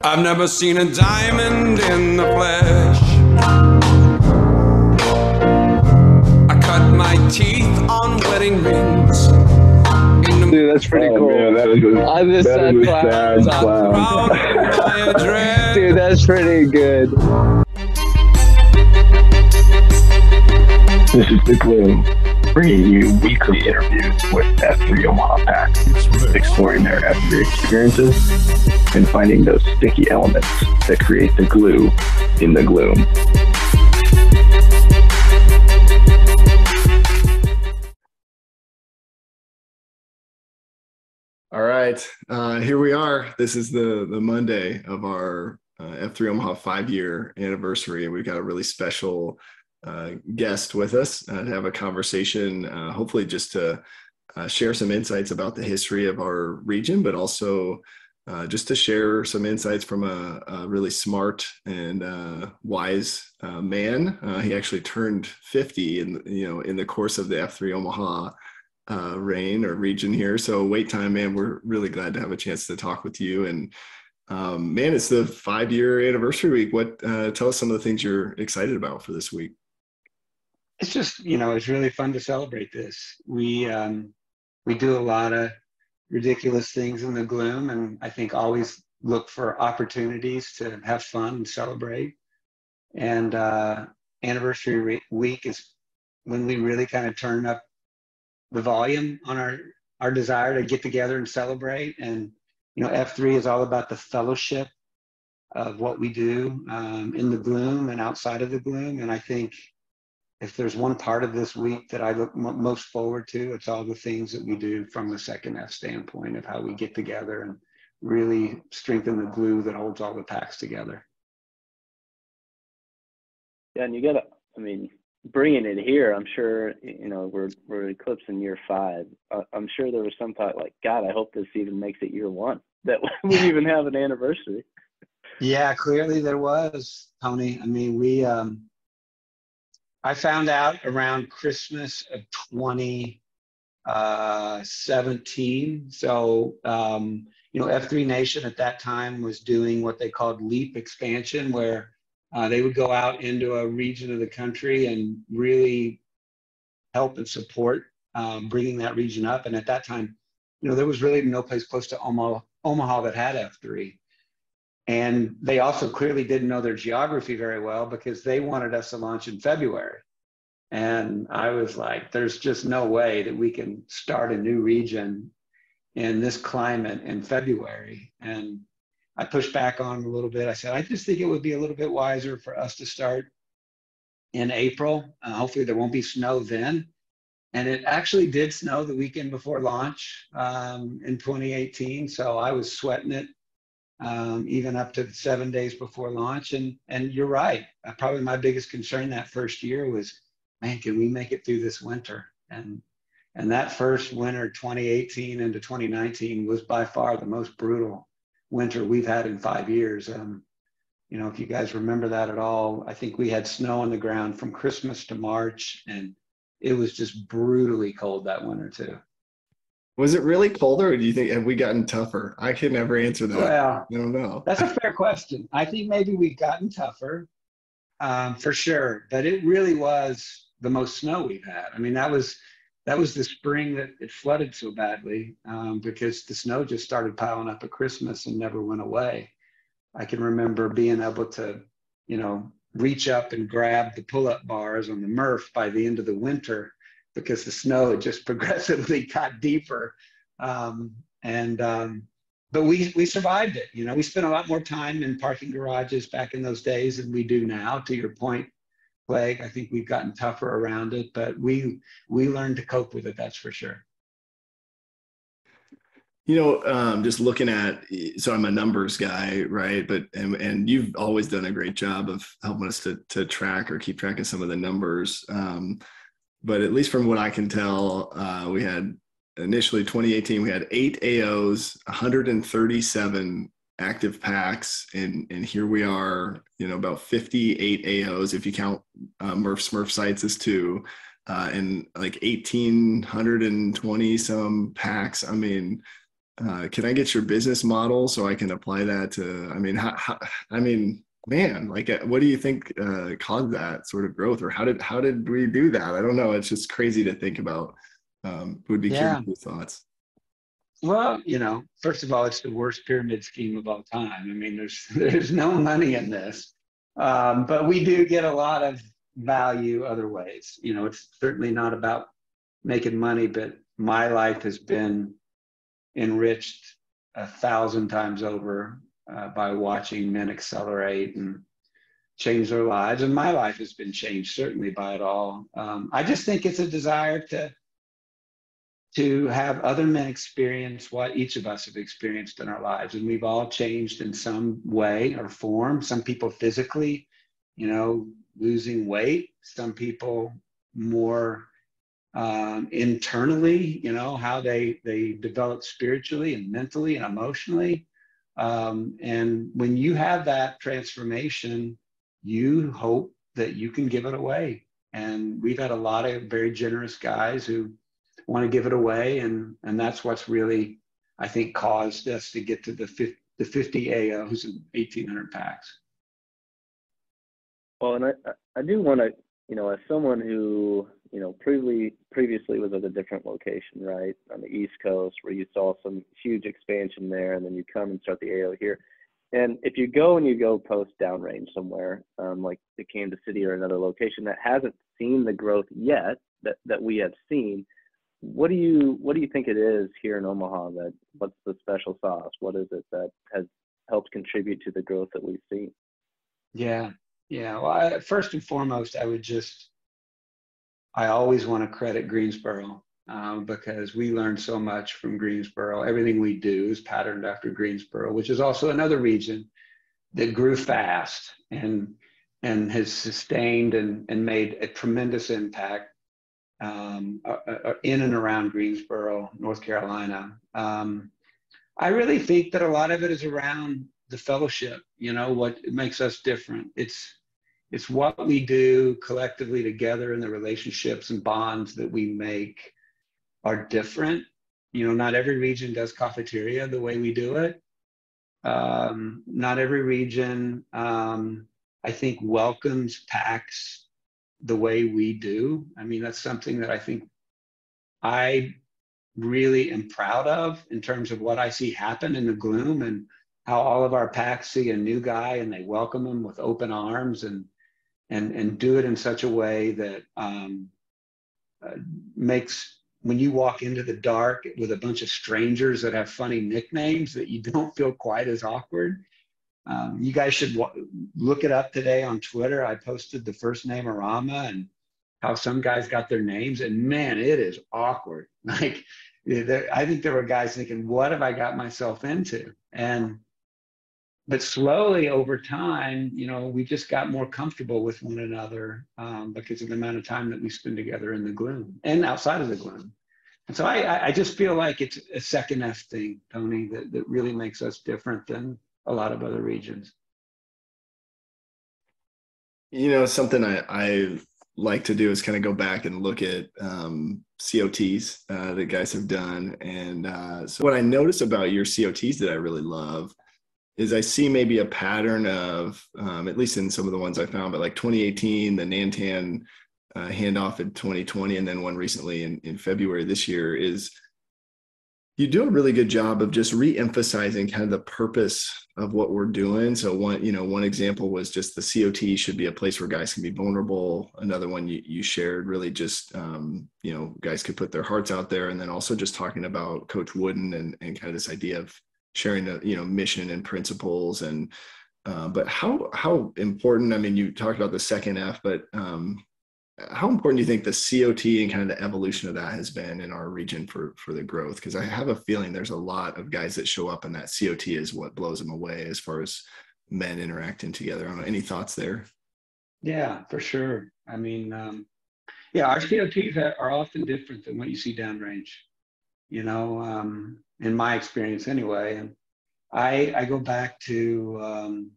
I've never seen a diamond in the flesh. I cut my teeth on wedding rings. Dude, that's pretty cool. Man, that is a sad clown. Dude, that's pretty good. This is The Glue, bringing you weekly interviews with F3 Omaha packs, exploring their F3 experiences and finding those sticky elements that create the glue in the gloom. All right, here we are. This is the Monday of our F3 Omaha 5-year anniversary. We've got a really special guest with us to have a conversation, hopefully just to share some insights about the history of our region, but also just to share some insights from a really smart and wise man. He actually turned 50 in the course of the F3 Omaha reign or region here. So wait time, man, we're really glad to have a chance to talk with you. And man, it's the 5-year anniversary week. What tell us some of the things you're excited about for this week? It's just, it's really fun to celebrate this. We do a lot of ridiculous things in the gloom, and I think always look for opportunities to have fun and celebrate. And anniversary week is when we really kind of turn up the volume on our desire to get together and celebrate. And F3 is all about the fellowship of what we do in the gloom and outside of the gloom. And I think if there's one part of this week that I look most forward to, it's all the things that we do from the second F standpoint of how we get together and really strengthen the glue that holds all the packs together. Yeah, and you got to, bringing it here, I'm sure, we're eclipsing year 5. I'm sure there was some thought like, God, I hope this even makes it year 1, that we even have an anniversary. Yeah, clearly there was, Tony. I found out around Christmas of 2017. So, F3 Nation at that time was doing what they called LEAP expansion, where they would go out into a region of the country and really help and support bringing that region up. And at that time, there was really no place close to Omaha that had F3. And they also clearly didn't know their geography very well because they wanted us to launch in February. And I was like, there's just no way that we can start a new region in this climate in February. And I pushed back on a little bit. I said, I just think it would be a little bit wiser for us to start in April. Hopefully there won't be snow then. And it actually did snow the weekend before launch in 2018. So I was sweating it. Even up to 7 days before launch. And you're right. Probably my biggest concern that first year was, man, can we make it through this winter? And that first winter, 2018 into 2019, was by far the most brutal winter we've had in 5 years. If you guys remember that at all, I think we had snow on the ground from Christmas to March, and it was just brutally cold that winter too. Was it really colder, or do you think have we gotten tougher? I can never answer that. Well, I don't know. That's a fair question. I think maybe we've gotten tougher, for sure. But it really was the most snow we've had. That was the spring that it flooded so badly because the snow just started piling up at Christmas and never went away. I can remember being able to, reach up and grab the pull-up bars on the Murph by the end of the winter, because the snow had just progressively got deeper. But we survived it. We spent a lot more time in parking garages back in those days than we do now. To your point, Blake, I think we've gotten tougher around it, but we learned to cope with it, that's for sure. Just looking at, so I'm a numbers guy, right? But, and you've always done a great job of helping us to track or keep track of some of the numbers. But at least from what I can tell, we had initially 2018, we had 8 AOs, 137 active packs. And here we are, about 58 AOs, if you count Smurf sites as 2, and like 1,820 some packs. can I get your business model so I can apply that to, I mean, I mean, man, like, what do you think caused that sort of growth, or how did we do that? I don't know. It's just crazy to think about. Would be curious Yeah. your thoughts. Well, first of all, it's the worst pyramid scheme of all time. I mean, there's no money in this, but we do get a lot of value other ways. It's certainly not about making money, but my life has been enriched 1,000 times over by watching men accelerate and change their lives, and my life has been changed certainly by it all. I just think it's a desire to have other men experience what each of us have experienced in our lives. And we've all changed in some way or form. Some people physically, losing weight, some people more internally, how they develop spiritually and mentally and emotionally. And when you have that transformation, you hope that you can give it away. And we've had a lot of very generous guys who want to give it away, and that's what's really, I think, caused us to get to the 50 AOs and 1,800 packs. Well, and I do want to, as someone who, previously was at a different location, right, on the East Coast, where you saw some huge expansion there, and then you come and start the AO here. And if you go post downrange somewhere, like the Kansas City or another location that hasn't seen the growth yet that we have seen, what do you think it is here in Omaha what's the special sauce? What is it that has helped contribute to the growth that we've seen? Yeah. Well, first and foremost, I always want to credit Greensboro because we learned so much from Greensboro. Everything we do is patterned after Greensboro, which is also another region that grew fast and has sustained and made a tremendous impact in and around Greensboro, North Carolina. I really think that a lot of it is around the fellowship, what makes us different. It's what we do collectively together, and the relationships and bonds that we make are different. Not every region does cafeteria the way we do it. Not every region, I think, welcomes packs the way we do. I mean, that's something that I think I really am proud of in terms of what I see happen in the Gloom, and how all of our packs see a new guy and they welcome him with open arms and do it in such a way that makes, when you walk into the dark with a bunch of strangers that have funny nicknames, that you don't feel quite as awkward. You guys should look it up today on Twitter. I posted the first name Arama and how some guys got their names, and man, it is awkward. Like, I think there were guys thinking, what have I got myself into? But slowly over time, we just got more comfortable with one another because of the amount of time that we spend together in the Gloom and outside of the Gloom. And so I just feel like it's a second F thing, Tony, that really makes us different than a lot of other regions. Something I like to do is kind of go back and look at COTs that guys have done. And so what I notice about your COTs that I really love is I see maybe a pattern of, at least in some of the ones I found, but like 2018, the Nantan handoff in 2020, and then one recently in February this year, is you do a really good job of just re-emphasizing kind of the purpose of what we're doing. So one example was just the COT should be a place where guys can be vulnerable. Another one you shared really just, guys could put their hearts out there. And then also just talking about Coach Wooden and kind of this idea of sharing the, mission and principles. And, but how important, I mean, you talked about the second F, but how important do you think the COT and kind of the evolution of that has been in our region for the growth? Because I have a feeling there's a lot of guys that show up and that COT is what blows them away as far as men interacting together. I don't know, any thoughts there? Yeah, for sure. I mean, our COTs are often different than what you see downrange, in my experience anyway. And I go back to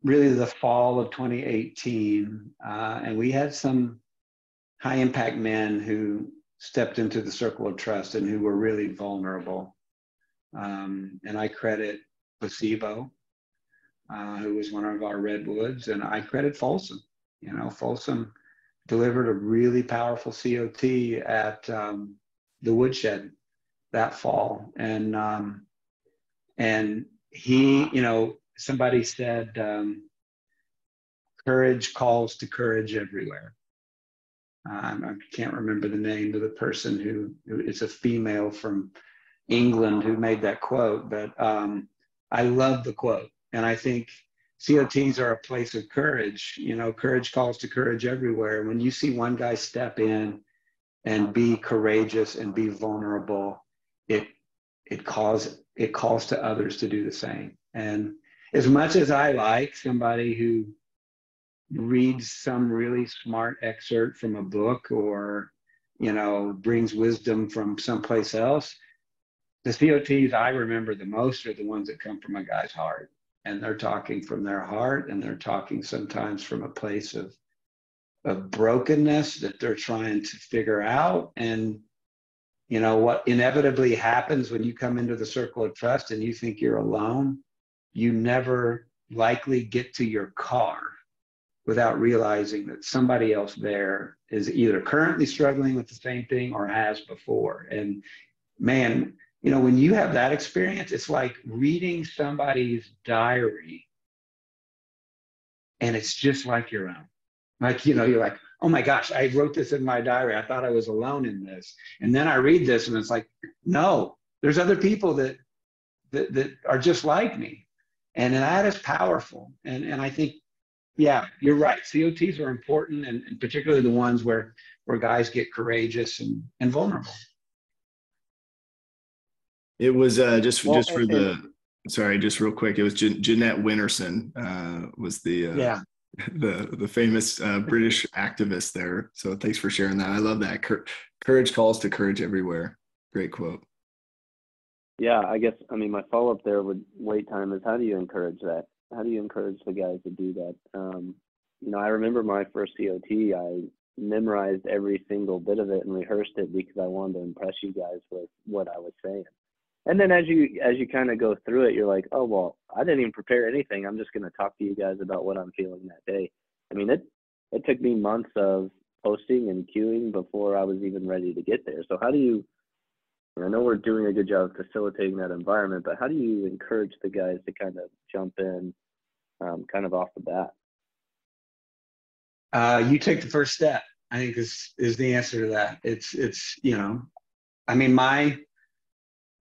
really the fall of 2018, and we had some high impact men who stepped into the circle of trust and who were really vulnerable. And I credit Placebo, who was one of our redwoods, and I credit Folsom. Folsom delivered a really powerful COT at the woodshed that fall, and he, somebody said, courage calls to courage everywhere. I can't remember the name of the person who is a female from England who made that quote, but I love the quote. And I think COTs are a place of courage. Courage calls to courage everywhere. When you see one guy step in and be courageous and be vulnerable, it calls to others to do the same. And as much as I like somebody who reads some really smart excerpt from a book or, brings wisdom from someplace else, the COTs I remember the most are the ones that come from a guy's heart. And they're talking from their heart, and they're talking sometimes from a place of brokenness that they're trying to figure out. And what inevitably happens when you come into the circle of trust and you think you're alone, you never likely get to your car without realizing that somebody else there is either currently struggling with the same thing or has before. And man, when you have that experience, it's like reading somebody's diary and it's just like your own. Like, you're like, oh my gosh, I wrote this in my diary. I thought I was alone in this. And then I read this and it's like, no, there's other people that are just like me. And that is powerful. And I think, yeah, you're right. COTs are important, and particularly the ones where guys get courageous and vulnerable. It was just real quick. It was Jeanette Winterson was the famous British activist there. So thanks for sharing that. I love that. Courage calls to courage everywhere. Great quote. Yeah, I guess, my follow-up there with wait time is, how do you encourage that? How do you encourage the guys to do that? I remember my first COT, I memorized every single bit of it and rehearsed it because I wanted to impress you guys with what I was saying. And then as you kind of go through it, you're like, oh, well, I didn't even prepare anything. I'm just going to talk to you guys about what I'm feeling that day. It took me months of posting and queuing before I was even ready to get there. So how do you, I know we're doing a good job of facilitating that environment, but how do you encourage the guys to kind of jump in kind of off the bat? You take the first step, I think is the answer to that.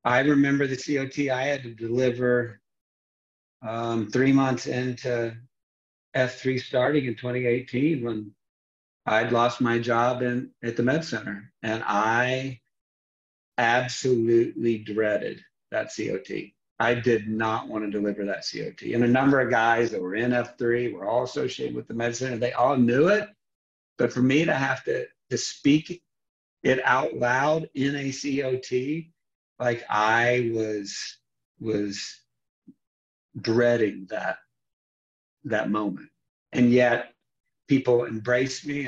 I remember the COT I had to deliver 3 months into F3 starting in 2018 when I'd lost my job at the med center, and I absolutely dreaded that COT. I did not want to deliver that COT. And a number of guys that were in F3 were all associated with the med center. They all knew it. But for me to have to speak it out loud in a COT, like I was dreading that moment. And yet people embraced me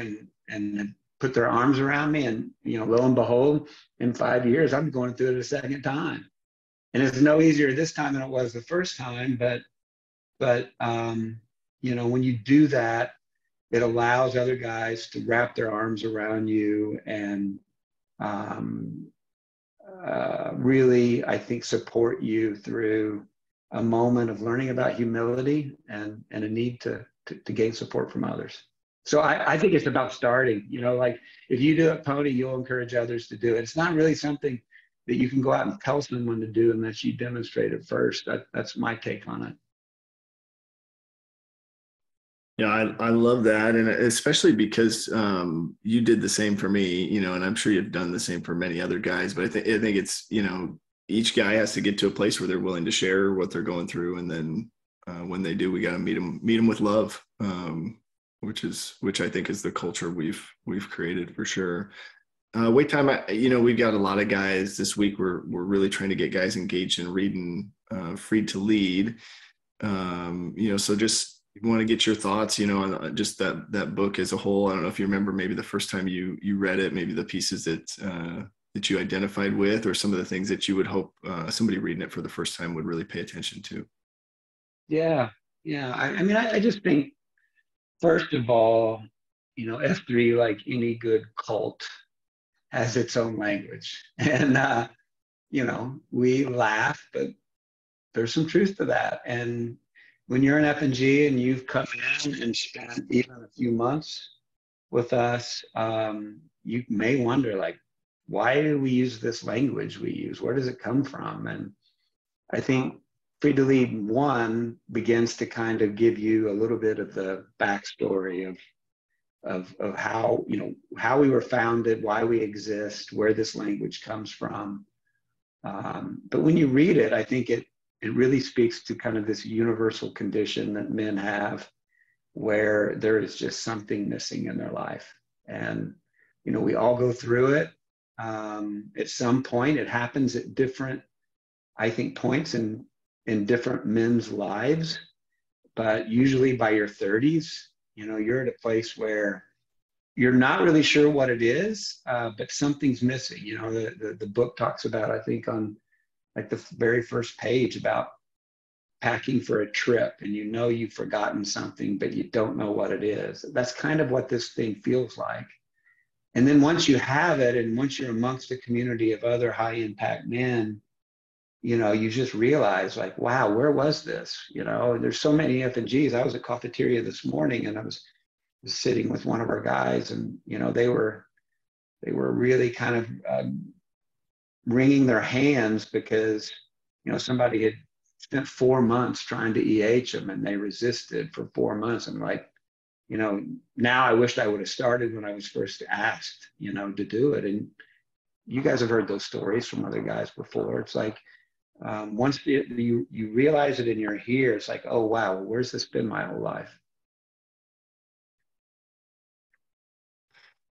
and put their arms around me. And, lo and behold, in 5 years, I'm going through it a second time. And it's no easier this time than it was the first time. But when you do that, it allows other guys to wrap their arms around you and really, I think, support you through a moment of learning about humility and a need to gain support from others. So I think it's about starting, like if you do it, Pony, you'll encourage others to do it. It's not really something that you can go out and tell someone to do unless you demonstrate it first. That's my take on it. Yeah, I love that. And especially because you did the same for me, and I'm sure you've done the same for many other guys, but I think it's, each guy has to get to a place where they're willing to share what they're going through. And then when they do, we got to meet them with love, which I think is the culture we've created for sure. Wait time, we've got a lot of guys this week. We're really trying to get guys engaged in reading Freed to Lead. So just want to get your thoughts, on just that book as a whole. I don't know if you remember maybe the first time you read it, maybe the pieces that that you identified with, or some of the things that you would hope somebody reading it for the first time would really pay attention to? Yeah. I mean, I just think, first of all, F3, like any good cult, has its own language. And, we laugh, but there's some truth to that. And when you're in F&G and you've come in and spent even a few months with us, you may wonder, like, why do we use this language we use? Where does it come from? And I think Free to Lead 1 begins to kind of give you a little bit of the backstory of how, how we were founded, why we exist, where this language comes from. But when you read it, I think it really speaks to kind of this universal condition that men have, where there is just something missing in their life. And, we all go through it. At some point, it happens at different, I think, points in different men's lives. But usually by your 30s, you're at a place where you're not really sure what it is, but something's missing. The book talks about, I think, on like the very first page, about packing for a trip, and you've forgotten something, but you don't know what it is. That's kind of what this thing feels like. And then once you have it, and once you're amongst a community of other high impact men, you just realize, like, wow, where was this? There's so many F&Gs. I was at cafeteria this morning, and I was sitting with one of our guys, and they were really kind of wringing their hands because somebody had spent 4 months trying to EH them, and they resisted for 4 months. I'm like, now I wished I would have started when I was first asked, to do it. And you guys have heard those stories from other guys before. It's like, once you realize it and you're here, it's like, oh wow, where's this been my whole life?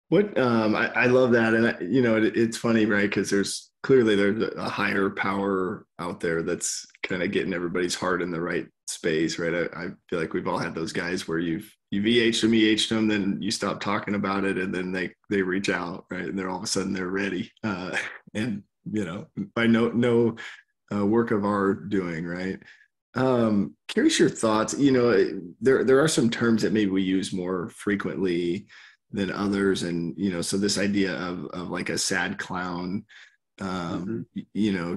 What I love that, and it's funny, right? Because there's a higher power out there that's kind of getting everybody's heart in the right space, right? I feel like we've all had those guys where you've EH'd them, then you stop talking about it, and then they reach out, right? And they're all of a sudden they're ready, and by no work of our doing, right? Curious your thoughts. There are some terms that maybe we use more frequently than others, and so this idea of like a sad clown,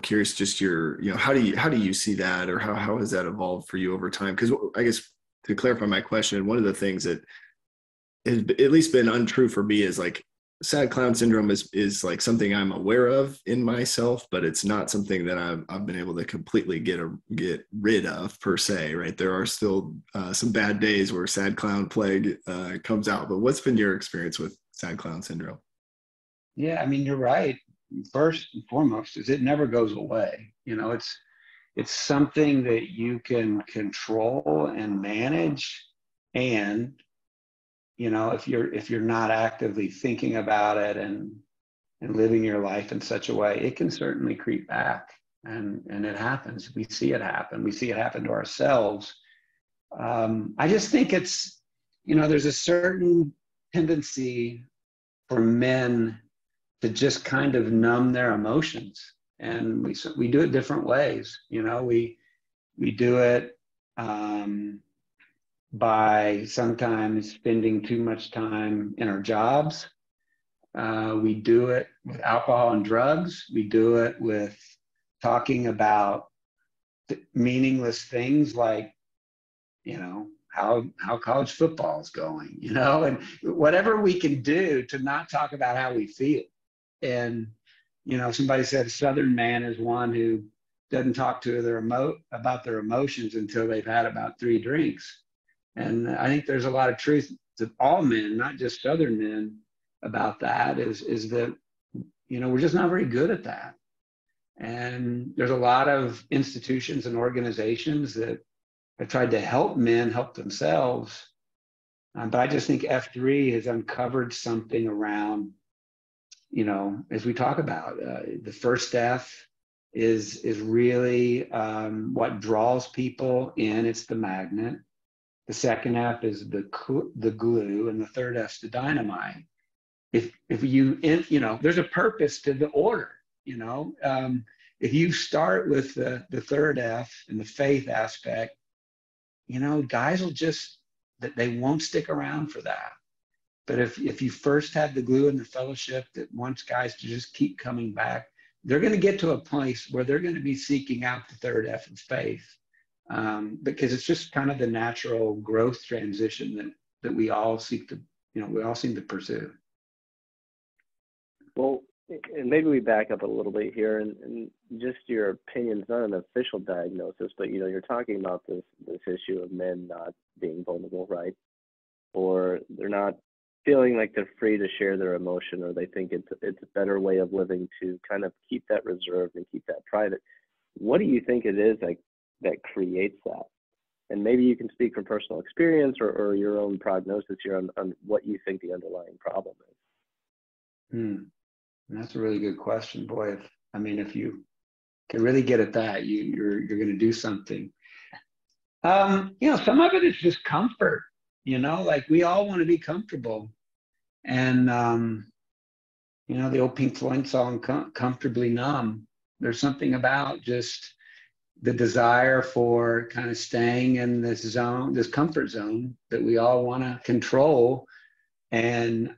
curious just your, how do you see that, or how has that evolved for you over time? Because I guess, to clarify my question, one of the things that has at least been untrue for me is, like, sad clown syndrome is like something I'm aware of in myself, but it's not something that I've been able to completely get rid of per se, right? There are still some bad days where sad clown plague comes out, but what's been your experience with sad clown syndrome? Yeah, I mean, you're right. First and foremost is it never goes away. It's something that you can control and manage, and if you're not actively thinking about it and living your life in such a way, it can certainly creep back, and it happens. We see it happen. We see it happen to ourselves. I just think it's, there's a certain tendency for men to just kind of numb their emotions, and we do it different ways. We do it by sometimes spending too much time in our jobs. We do it with alcohol and drugs. We do it with talking about meaningless things like, how college football is going, and whatever we can do to not talk about how we feel. And, somebody said a Southern man is one who doesn't talk to about their emotions until they've had about 3 drinks. And I think there's a lot of truth to all men, not just Southern men, about that, is that, we're just not very good at that. And there's a lot of institutions and organizations that have tried to help men help themselves. But I just think F3 has uncovered something around, as we talk about, the first F is really what draws people in. It's the magnet. The second F is the glue, and the third F is the dynamite. if you, you know, there's a purpose to the order, you know. If you start with the third F and the faith aspect, you know, guys will just, that they won't stick around for that. But if you first have the glue and the fellowship that wants guys to just keep coming back, they're going to get to a place where they're going to be seeking out the third F of faith, because it's just kind of the natural growth transition that we all seek to, you know, we all seem to pursue. Well, and maybe we back up a little bit here, and just your opinions, not an official diagnosis, but you know, you're talking about this issue of men not being vulnerable, right? Or they're not feeling like they're free to share their emotion, or they think it's a better way of living to kind of keep that reserved and keep that private. What do you think it is that creates that? And maybe you can speak from personal experience or your own prognosis here on what you think the underlying problem is. That's a really good question, boy. If you can really get at that, you're going to do something. You know, some of it is just comfort. You know, like we all want to be comfortable, and you know, the old Pink Floyd song "Comfortably Numb." There's something about just the desire for kind of staying in this zone, this comfort zone that we all want to control, and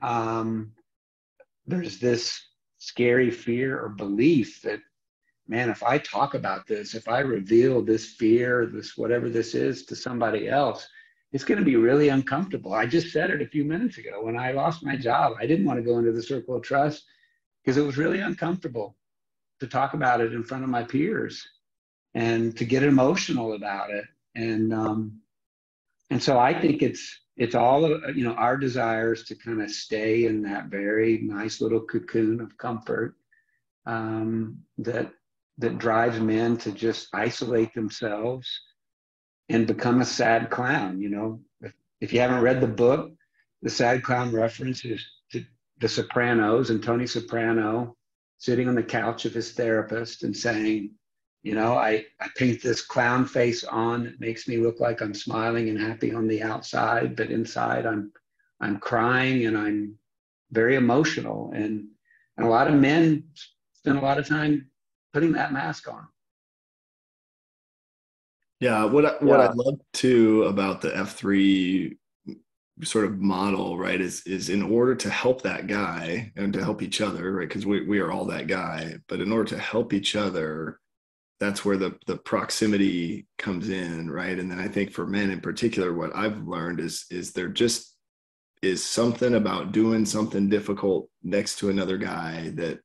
there's this scary fear or belief that, man, if I talk about this, if I reveal this fear, this whatever this is to somebody else, it's going to be really uncomfortable. I just said it a few minutes ago. When I lost my job, I didn't want to go into the circle of trust because it was really uncomfortable to talk about it in front of my peers and to get emotional about it. And so I think it's all of, you know, our desires to kind of stay in that very nice little cocoon of comfort, that drives men to just isolate themselves and become a sad clown. You know, if you haven't read the book, the sad clown reference is to The Sopranos and Tony Soprano sitting on the couch of his therapist and saying, you know, I paint this clown face on that makes me look like I'm smiling and happy on the outside, but inside I'm crying and I'm very emotional. And a lot of men spend a lot of time putting that mask on. Yeah, what I love too about the F3 sort of model, right, is in order to help that guy and to help each other, right, because we are all that guy, but in order to help each other, that's where the proximity comes in, right? And then I think for men in particular, what I've learned is there just is something about doing something difficult next to another guy that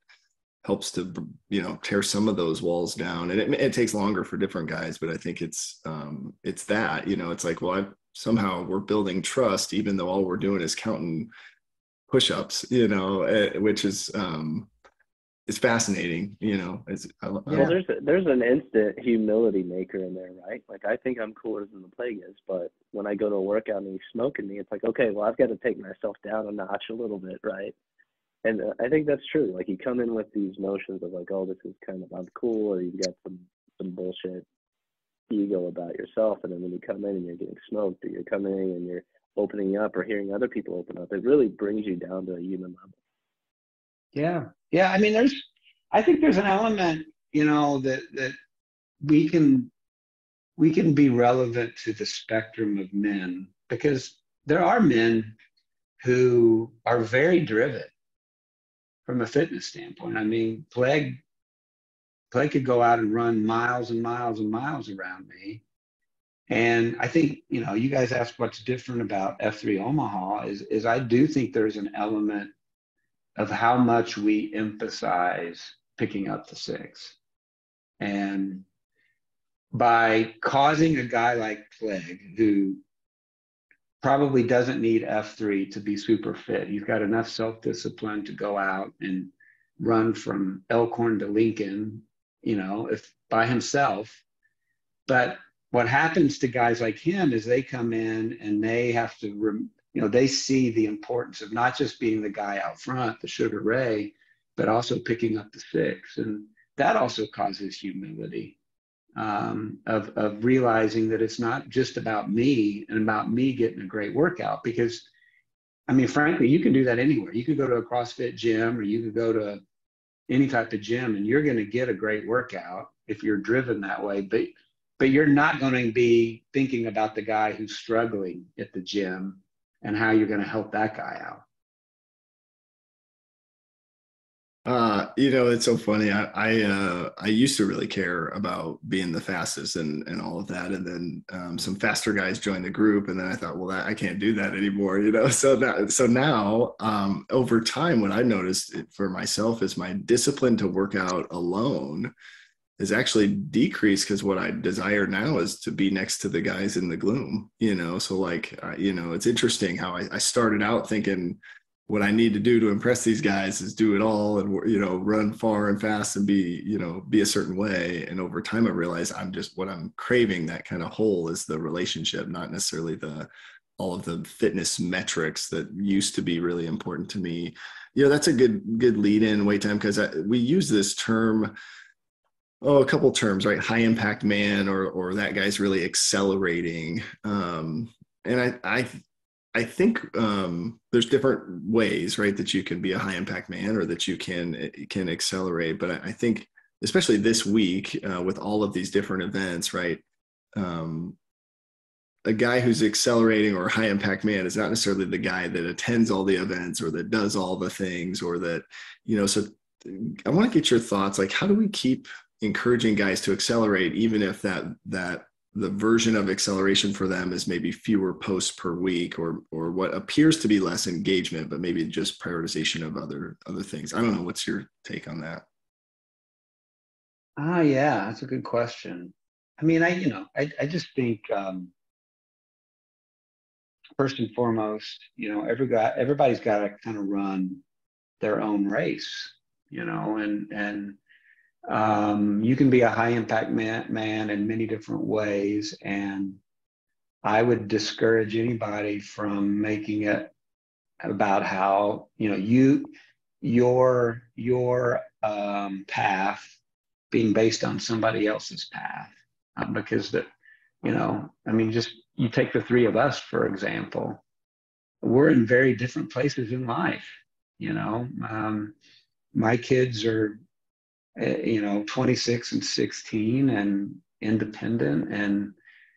helps to, you know, tear some of those walls down. And it takes longer for different guys, but I think it's that, you know, it's like, well, somehow we're building trust, even though all we're doing is counting push-ups, you know, which is, it's fascinating, you know. Well, there's an instant humility maker in there, right? Like, I think I'm cooler than the plague is, but when I go to a workout and he's smoking me, it's like, okay, well, I've got to take myself down a notch a little bit, right? And I think that's true. Like, you come in with these notions of like, oh, this is kind of, I'm cool, or you've got some bullshit ego about yourself, and then when you come in and you're getting smoked, or you're coming in and you're opening up or hearing other people open up, it really brings you down to a human level. Yeah. I mean, I think there's an element, you know, that we can be relevant to the spectrum of men, because there are men who are very driven from a fitness standpoint. I mean, Plague could go out and run miles and miles and miles around me. And I think, you know, you guys asked what's different about F3 Omaha is I do think there's an element of how much we emphasize picking up the six. And by causing a guy like Plague, who probably doesn't need F3 to be super fit, he's got enough self-discipline to go out and run from Elkhorn to Lincoln, you know, if by himself. But what happens to guys like him is they come in and they have to, you know, they see the importance of not just being the guy out front, the Sugar Ray, but also picking up the six. And that also causes humility, of realizing that it's not just about me and about me getting a great workout, because I mean, frankly, you can do that anywhere. You could go to a CrossFit gym, or you could go to any type of gym, and you're going to get a great workout if you're driven that way. But you're not going to be thinking about the guy who's struggling at the gym and how you're going to help that guy out. It's so funny. I used to really care about being the fastest and all of that. And then some faster guys joined the group, and then I thought, well, I can't do that anymore, So now, over time, what I noticed for myself is my discipline to work out alone is actually decreased, because what I desire now is to be next to the guys in the gloom, So like, it's interesting how I started out thinking, what I need to do to impress these guys is do it all and, run far and fast and be a certain way. And over time, I realized what I'm craving, that kind of whole, is the relationship, not necessarily all of the fitness metrics that used to be really important to me. That's a good lead in, wait time, because we use this term, a couple terms, right? High impact man, or that guy's really accelerating. And I think there's different ways, right, that you can be a high impact man, or that you can accelerate. But I think, especially this week, with all of these different events, right, a guy who's accelerating or high impact man is not necessarily the guy that attends all the events or that does all the things, or that, so I want to get your thoughts. Like, how do we keep encouraging guys to accelerate, even if that the version of acceleration for them is maybe fewer posts per week, or what appears to be less engagement, but maybe just prioritization of other things? I don't know. What's your take on that? Yeah, that's a good question. I mean, I just think, first and foremost, everybody's got to kind of run their own race, and you can be a high impact man in many different ways. And I would discourage anybody from making it about how, your path being based on somebody else's path. Because just you take the three of us, for example, we're in very different places in life. My kids are 26 and 16 and independent, and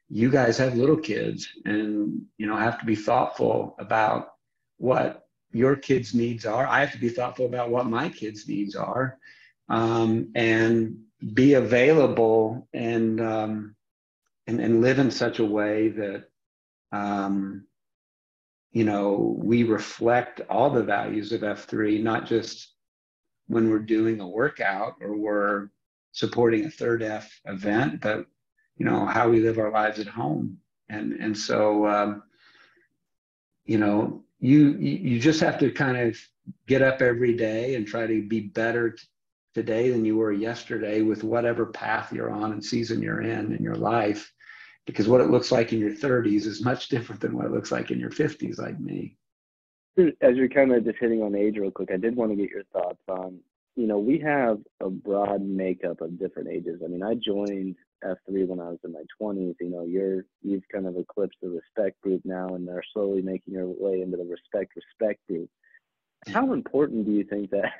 you guys have little kids, and have to be thoughtful about what your kids' needs are. I have to be thoughtful about what my kids' needs are, and be available and live in such a way that we reflect all the values of F3, not just when we're doing a workout or we're supporting a third F event, but how we live our lives at home. And so you just have to kind of get up every day and try to be better today than you were yesterday, with whatever path you're on and season you're in your life, because what it looks like in your 30s is much different than what it looks like in your 50s, like me. As you're kind of just hitting on age real quick, I did want to get your thoughts on, we have a broad makeup of different ages. I mean, I joined F3 when I was in my 20s. You've kind of eclipsed the respect group now, and are slowly making your way into the respect group. How important do you think that?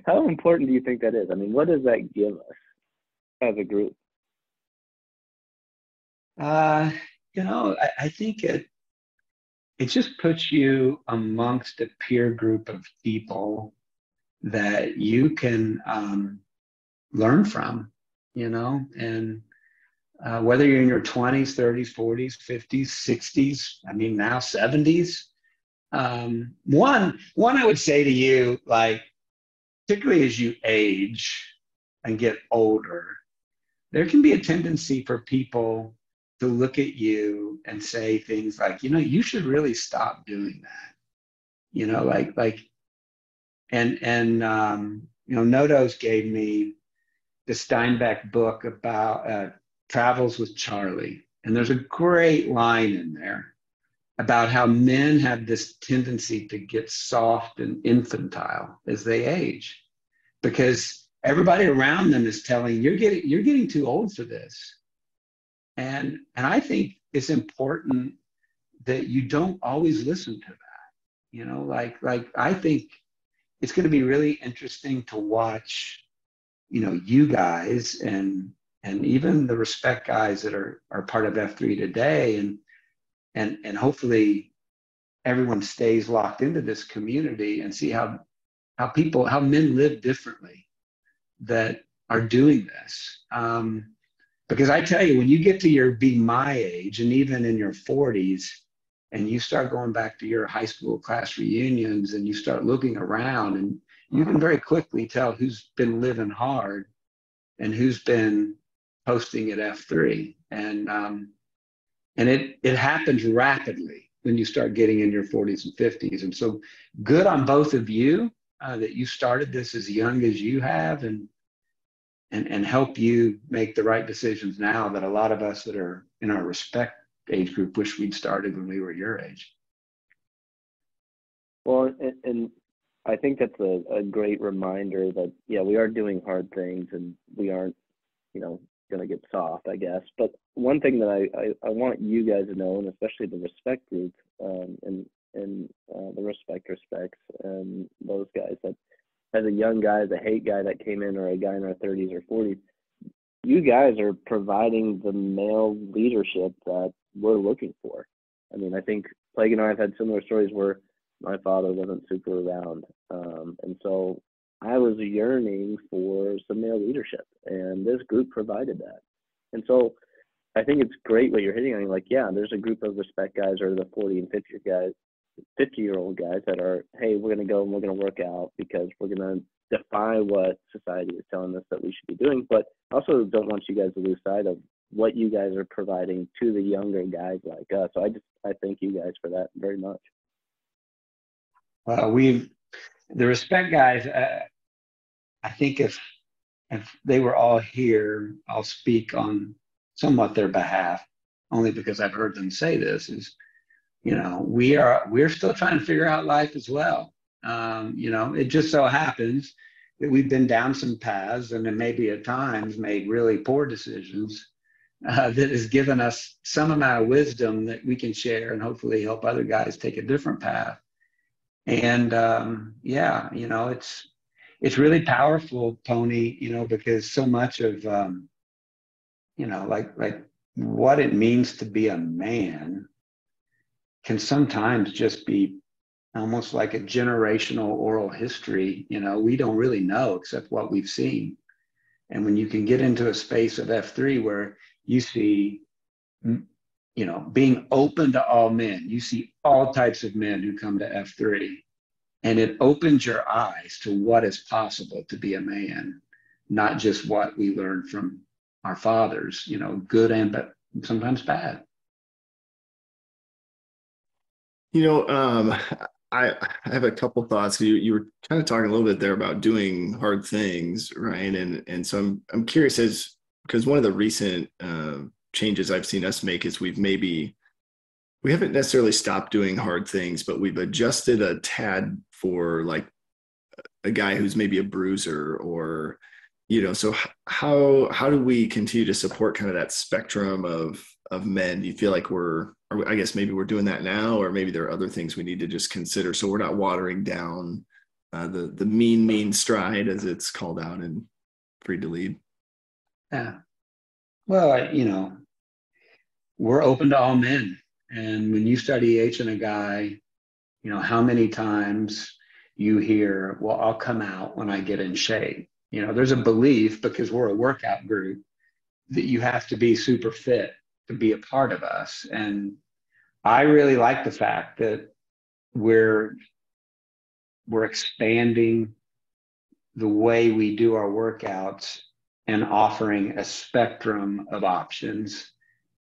How important do you think that is? I mean, what does that give us as a group? I think it just puts you amongst a peer group of people that you can learn from, and whether you're in your 20s, 30s, 40s, 50s, 60s, I mean, now 70s. One, I would say to you, like, particularly as you age and get older, there can be a tendency for people to look at you and say things like, you should really stop doing that. Nodos gave me the Steinbeck book about Travels with Charlie. And there's a great line in there about how men have this tendency to get soft and infantile as they age, because everybody around them is telling you're getting too old for this. And I think it's important that you don't always listen to that. You know, like I think it's going to be really interesting to watch, you know, you guys and even the respect guys that are part of F3 today, and hopefully everyone stays locked into this community and see how men live differently that are doing this. Because I tell you, when you get to be my age, and even in your 40s, and you start going back to your high school class reunions, and you start looking around, and you can very quickly tell who's been living hard and who's been posting at F3. And it happens rapidly when you start getting in your 40s and 50s. And so good on both of you that you started this as young as you have, and help you make the right decisions now that a lot of us that are in our respect age group wish we'd started when we were your age. Well, and I think that's a great reminder that, yeah, we are doing hard things and we aren't, you know, going to get soft, I guess. But one thing that I want you guys to know, and especially the respect group and the respects and those guys, that as a young guy, as a hate guy that came in, or a guy in our 30s or 40s, you guys are providing the male leadership that we're looking for. I mean, I think Plague and I have had similar stories where my father wasn't super around. And so I was yearning for some male leadership, and this group provided that. And so I think it's great what you're hitting on. Like, yeah, there's a group of respect guys, or the 40 and 50-year-old guys that are, hey, we're going to go and we're going to work out because we're going to defy what society is telling us that we should be doing. But I also don't want you guys to lose sight of what you guys are providing to the younger guys like us. So I thank you guys for that very much. Well, the respect guys, I think if they were all here, I'll speak on somewhat their behalf, only because I've heard them say this, is, you know, we're still trying to figure out life as well. You know, it just so happens that we've been down some paths, and then maybe at times made really poor decisions that has given us some amount of wisdom that we can share and hopefully help other guys take a different path. And yeah, you know, it's really powerful, Tony, you know, because so much of, you know, like what it means to be a man can sometimes just be almost like a generational oral history. You know, we don't really know except what we've seen. And when you can get into a space of F3 where you see, you know, being open to all men, you see all types of men who come to F3, and it opens your eyes to what is possible to be a man, not just what we learned from our fathers, you know, good and but sometimes bad. You know, I have a couple thoughts. You were kind of talking a little bit there about doing hard things, right? And so I'm curious, because one of the recent changes I've seen us make is we haven't necessarily stopped doing hard things, but we've adjusted a tad for like a guy who's maybe a bruiser, or, you know, so how do we continue to support kind of that spectrum of men? Do you feel like I guess maybe we're doing that now, or maybe there are other things we need to just consider so we're not watering down the mean stride, as it's called out in Free to Lead? Yeah. Well, you know, we're open to all men. And when you start EHing a guy, you know, how many times you hear, well, I'll come out when I get in shape. You know, there's a belief, because we're a workout group, that you have to be super fit to be a part of us. And I really like the fact that we're expanding the way we do our workouts and offering a spectrum of options.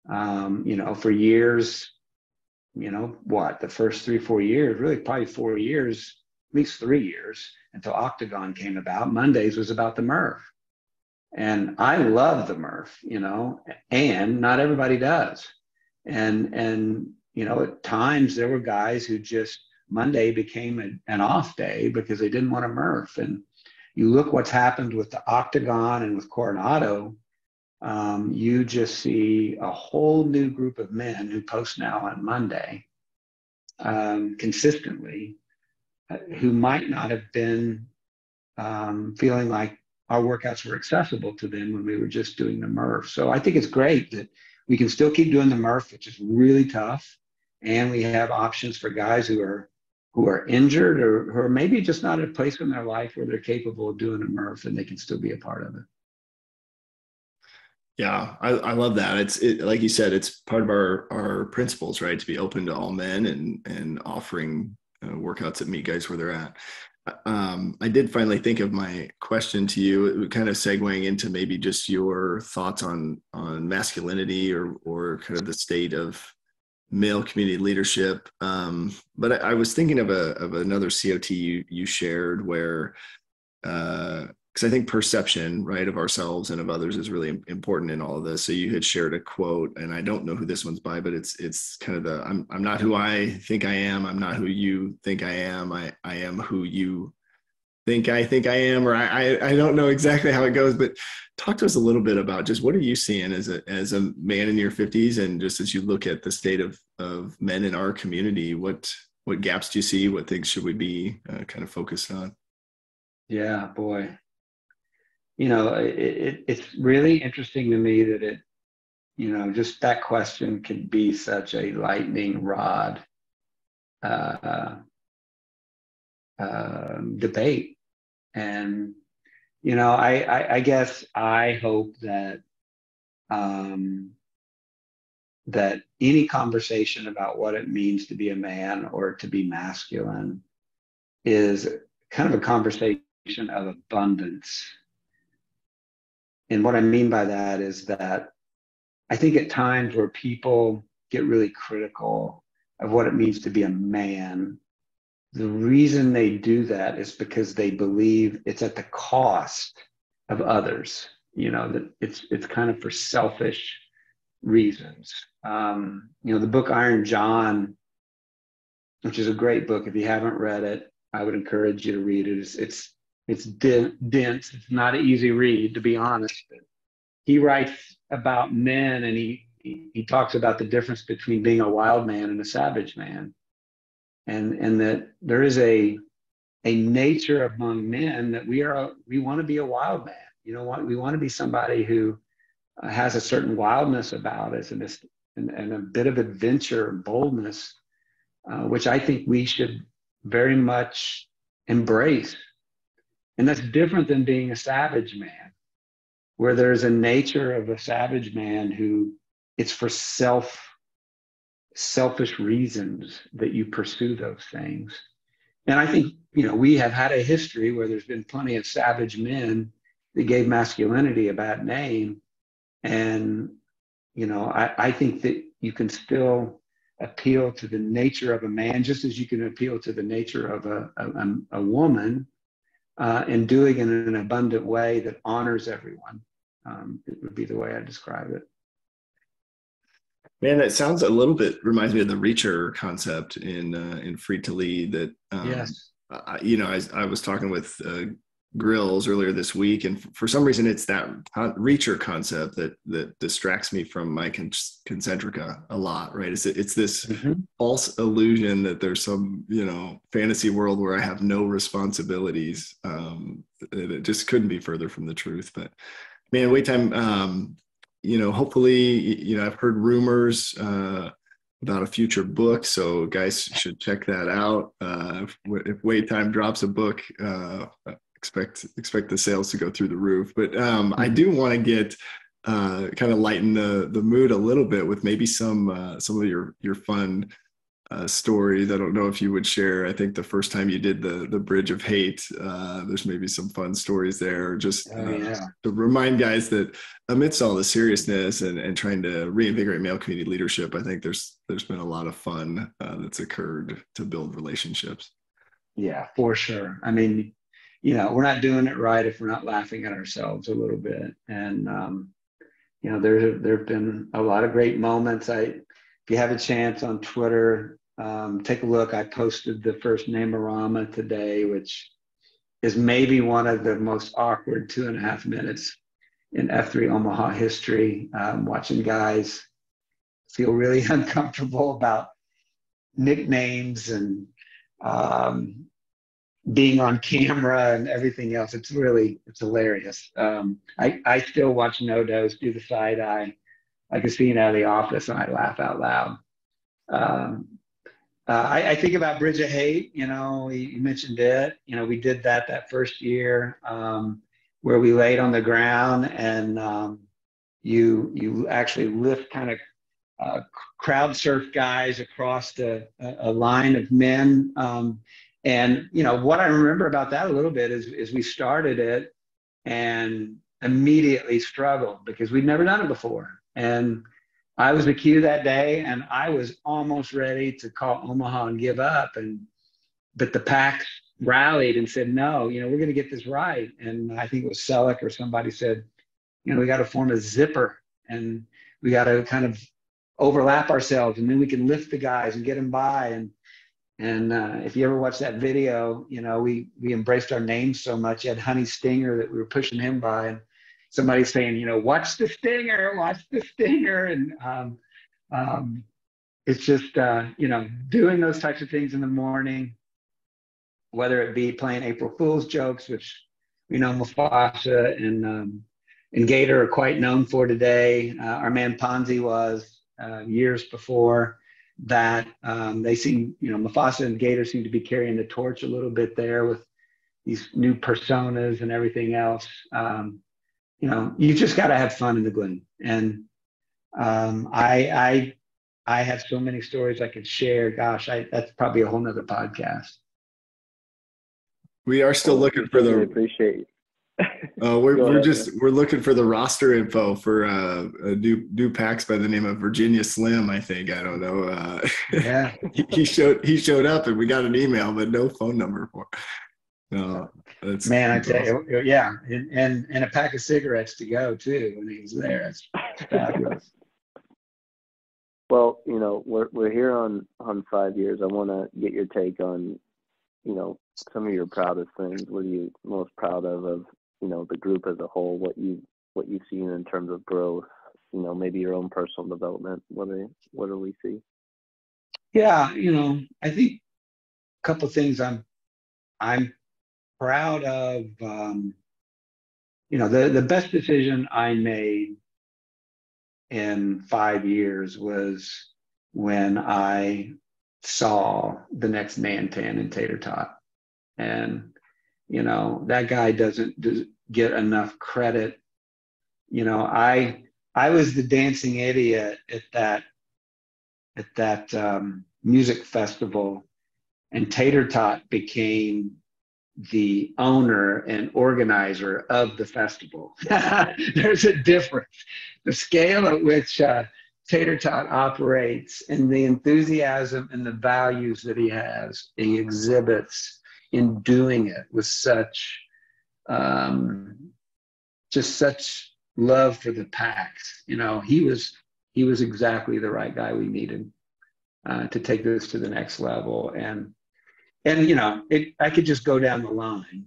You know, for years, you know, the first 3-4 years, really probably 4 years, at least 3 years, until Octagon came about, Mondays was about the Murph. And I love the Murph, you know, and not everybody does. And you know, at times there were guys who just, Monday became an off day because they didn't want to Murph. And you look what's happened with the Octagon and with Coronado, you just see a whole new group of men who post now on Monday. consistently, who might not have been feeling like our workouts were accessible to them when we were just doing the Murph. So I think it's great that we can still keep doing the Murph, which is really tough, and we have options for guys who are injured or who are maybe just not at a place in their life where they're capable of doing a Murph, and they can still be a part of it. Yeah, I love that. It's like you said, it's part of our principles, right? To be open to all men and offering workouts that meet guys where they're at. I did finally think of my question to you, kind of segueing into maybe just your thoughts on masculinity or kind of the state of male community leadership. But I was thinking of another COT you shared where, because I think perception, right, of ourselves and of others is really important in all of this. So you had shared a quote, and I don't know who this one's by, but it's kind of I'm not who I think I am. I'm not who you think I am. I am who you think I am, or I don't know exactly how it goes, but talk to us a little bit about just what are you seeing as a man in your 50s, and just as you look at the state of men in our community, what gaps do you see? What things should we be kind of focused on? Yeah, boy. It's really interesting to me that just that question can be such a lightning rod debate. And, I guess I hope that that any conversation about what it means to be a man or to be masculine is kind of a conversation of abundance. And what I mean by that is that I think at times where people get really critical of what it means to be a man, the reason they do that is because they believe it's at the cost of others, that it's kind of for selfish reasons. The book Iron John, which is a great book. If you haven't read it, I would encourage you to read it. It's dense. It's not an easy read, to be honest. But he writes about men, and he talks about the difference between being a wild man and a savage man, and that there is a nature among men that we want to be a wild man. We want to be somebody who has a certain wildness about us and a bit of adventure and boldness, which I think we should very much embrace. And that's different than being a savage man, where there's a nature of a savage man who it's for selfish reasons that you pursue those things. And I think, we have had a history where there's been plenty of savage men that gave masculinity a bad name. And, I think that you can still appeal to the nature of a man, just as you can appeal to the nature of a woman, and doing it in an abundant way that honors everyone. It would be the way I describe it. Man, that sounds a little bit reminds me of the reacher concept in Free to Lead. That Yes. I was talking with Grills earlier this week, and for some reason it's that reacher concept that distracts me from my concentrica a lot. Right? It's this false illusion that there's some fantasy world where I have no responsibilities. It just couldn't be further from the truth. But man, wait time. Hopefully, I've heard rumors about a future book, so guys should check that out. If Wait Time drops a book, expect the sales to go through the roof. But I do want to get kind of lighten the mood a little bit with maybe some of your fun stories. I don't know if you would share. I think the first time you did the Bridge of Hate, there's maybe some fun stories there. Just to remind guys that amidst all the seriousness and trying to reinvigorate male community leadership, I think there's been a lot of fun that's occurred to build relationships. Yeah, for sure. I mean, we're not doing it right if we're not laughing at ourselves a little bit. And there have been a lot of great moments. If you have a chance on Twitter, take a look. I posted the first Namorama today, which is maybe one of the most awkward 2.5 minutes in F3 Omaha history. Watching guys feel really uncomfortable about nicknames and being on camera and everything else. It's hilarious. I still watch No Dose do the side eye. I can see it out of the office and I laugh out loud. I think about Bridge of Hate, you know, you mentioned it. You know, we did that first year where we laid on the ground and you actually lift kind of crowd surf guys across a line of men. And, you know, what I remember about that a little bit is we started it and immediately struggled because we'd never done it before. And I was the cue that day and I was almost ready to call Omaha and give up. But the pack rallied and said, no, you know, we're going to get this right. And I think it was Selleck or somebody said, you know, we got to form a zipper and we got to kind of overlap ourselves and then we can lift the guys and get them by. And if you ever watch that video, you know, we embraced our names so much. You had Honey Stinger that we were pushing him by, and somebody's saying, you know, watch the stinger, watch the stinger. And it's just, you know, doing those types of things in the morning, whether it be playing April Fool's jokes, which we know Mufasa and Gator are quite known for today. Our man Ponzi was years before that. They seem, you know, Mufasa and Gator seem to be carrying the torch a little bit there with these new personas and everything else. You know, you just got to have fun in the Glen. And I have so many stories I could share. Gosh, that's probably a whole nother podcast. We are still looking for the. Appreciate. We're looking for the roster info for new packs by the name of Virginia Slim. I think, I don't know. Yeah, he showed up and we got an email, but no phone number for. That's man, I tell you, yeah, and a pack of cigarettes to go too when he was there. It's fabulous. Well, you know, we're here on 5 years. I want to get your take on, you know, some of your proudest things. What are you most proud of, you know, the group as a whole? What you've seen in terms of growth, you know, maybe your own personal development. What do we see? Yeah, you know, I think a couple of things I'm proud of. You know, the best decision I made in 5 years was when I saw the next Nantan in Tater Tot. And, you know, that guy doesn't get enough credit. You know, I was the dancing idiot at that music festival, and Tater Tot became the owner and organizer of the festival. There's a difference. The scale at which Tater Tot operates and the enthusiasm and the values that he exhibits in doing it with such, just such love for the packs. You know, he was exactly the right guy we needed to take this to the next level. And you know, I could just go down the line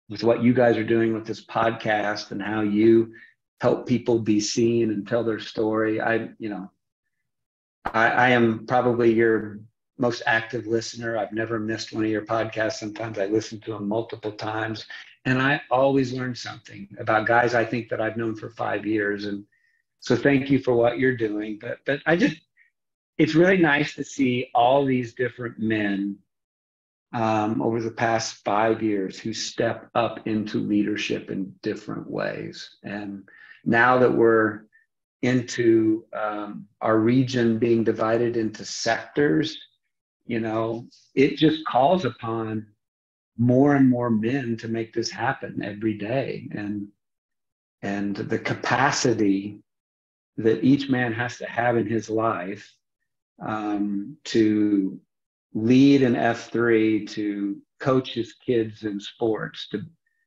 with what you guys are doing with this podcast and how you help people be seen and tell their story. I am probably your most active listener. I've never missed one of your podcasts. Sometimes I listen to them multiple times, and I always learn something about guys I think that I've known for 5 years. And so thank you for what you're doing. But it's really nice to see all these different men over the past 5 years who step up into leadership in different ways. And now that we're into our region being divided into sectors, you know, it just calls upon more and more men to make this happen every day. And the capacity that each man has to have in his life to lead an F3, to coach his kids in sports,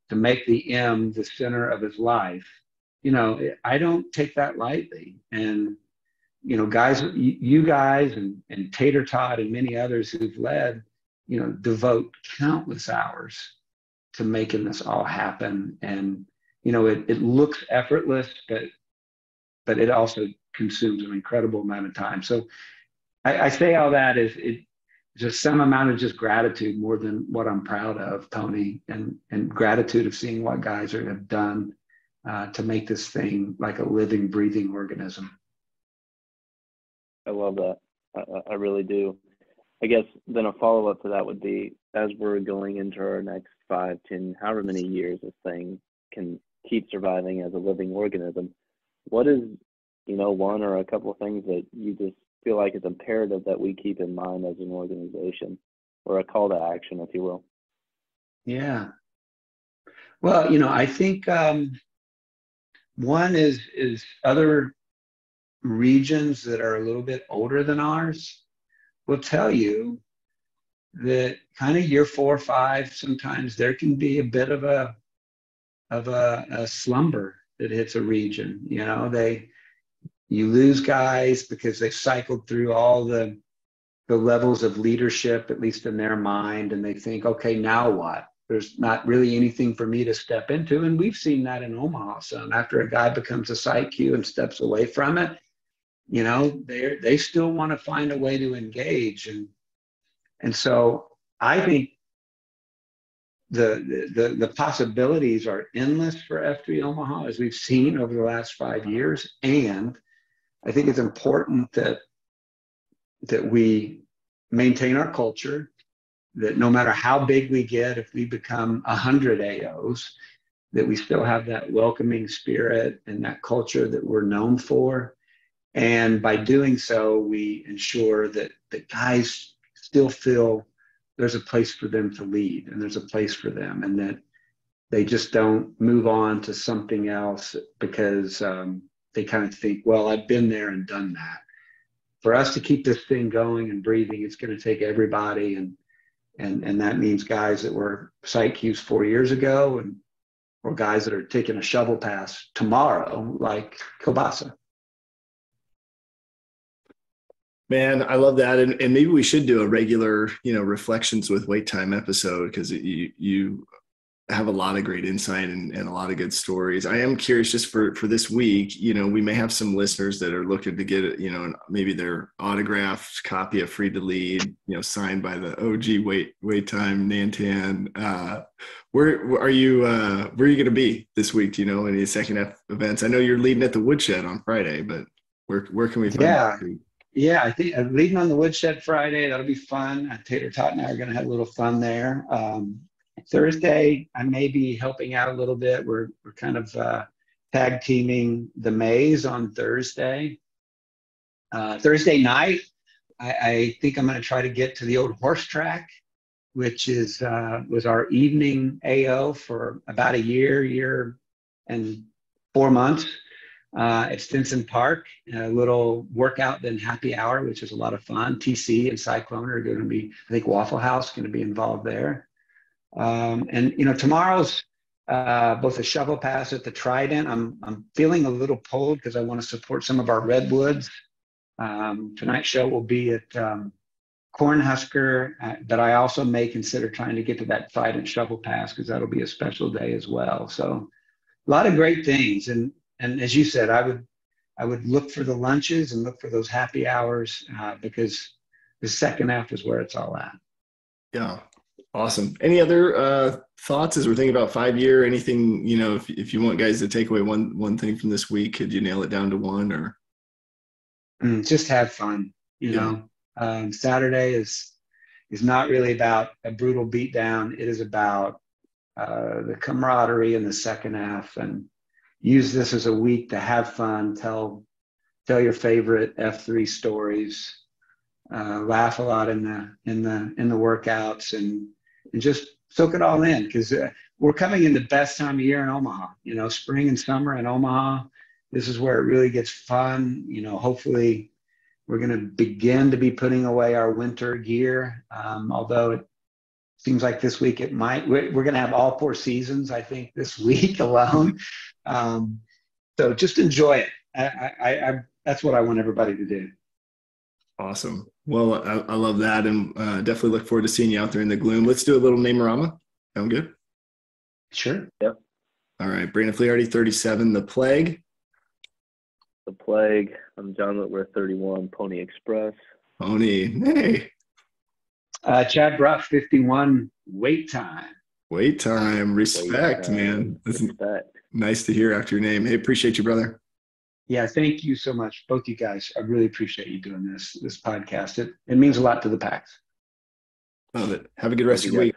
to make the M the center of his life. You know, I don't take that lightly. And, you know, guys, you guys and Tater Tot and many others who've led, you know, devote countless hours to making this all happen. And, you know, it looks effortless, but it also consumes an incredible amount of time. So I say all that is just some amount of just gratitude more than what I'm proud of, Tony, and gratitude of seeing what guys have done to make this thing like a living, breathing organism. I love that. I really do. I guess then a follow-up to that would be, as we're going into our next 5, 10, however many years this thing can keep surviving as a living organism, what is, one or a couple of things that you just feel like it's imperative that we keep in mind as an organization, or a call to action, if you will? Yeah. Well, I think one is other regions that are a little bit older than ours will tell you that kind of year 4 or 5, sometimes there can be a bit of a slumber that hits a region. You lose guys because they've cycled through all the levels of leadership, at least in their mind, and they think, okay, now what? There's not really anything for me to step into. And we've seen that in Omaha. So after a guy becomes a site Q and steps away from it, they still want to find a way to engage. And so I think the possibilities are endless for F3 Omaha, as we've seen over the last 5 years. And I think it's important that we maintain our culture, that no matter how big we get, if we become 100 AOs, that we still have that welcoming spirit and that culture that we're known for. And by doing so, we ensure that the guys still feel there's a place for them to lead, and there's a place for them, and that they just don't move on to something else because they kind of think, well, I've been there and done that. For us to keep this thing going and breathing, it's going to take everybody, and that means guys that were site Qs 4 years ago, or guys that are taking a shovel pass tomorrow, like Kobasa. Man, I love that. And maybe we should do a regular, reflections with wait time episode, because you have a lot of great insight and a lot of good stories. I am curious, just for this week, we may have some listeners that are looking to get, maybe their autographed copy of Free to Lead, signed by the OG wait time Nantan. Where are you going to be this week? Any second half events? I know you're leading at the Woodshed on Friday, but where can we find you? Yeah, I think I'm leading on the Woodshed Friday. That'll be fun. Tater Tot and I are going to have a little fun there. Thursday, I may be helping out a little bit. We're kind of tag teaming the maze on Thursday. Thursday night, I think I'm going to try to get to the old horse track, which was our evening AO for about a year and 4 months. At Stinson Park, a little workout, then happy hour, which is a lot of fun. TC and Cyclone are going to be, I think Waffle House going to be involved there. And tomorrow's both a shovel pass at the Trident. I'm feeling a little pulled because I want to support some of our redwoods. Tonight's show will be at Cornhusker, but I also may consider trying to get to that Trident shovel pass because that'll be a special day as well. So a lot of great things. And as you said, I would look for the lunches and look for those happy hours because the second half is where it's all at. Yeah. Awesome. Any other thoughts as we're thinking about 5 year, anything, if you want guys to take away one thing from this week, could you nail it down to one, or? Just have fun, Saturday is not really about a brutal beatdown. It is about the camaraderie in the second half, and use this as a week to have fun, tell your favorite F3 stories, laugh a lot in the workouts, and just soak it all in, because we're coming in the best time of year in Omaha. Spring and summer in Omaha, this is where it really gets fun. Hopefully we're going to begin to be putting away our winter gear, although it seems like this week it might. We're going to have all 4 seasons, I think, this week alone. So just enjoy it. I that's what I want everybody to do. Awesome. Well, I love that, and definitely look forward to seeing you out there in the gloom. Let's do a little name-orama. Sound good? Sure. Yep. All right. Brandon Flearty, 37, The Plague. The Plague. I'm John Whitworth, 31, Pony Express. Pony. Hey. Chad Bruff, 51, wait time. Wait time. Respect, man. That's Respect. nice to hear after your name. Hey, appreciate you, brother. Yeah, thank you so much, both you guys. I really appreciate you doing this podcast. It means a lot to the PAX. Love it. Have a good rest of your week.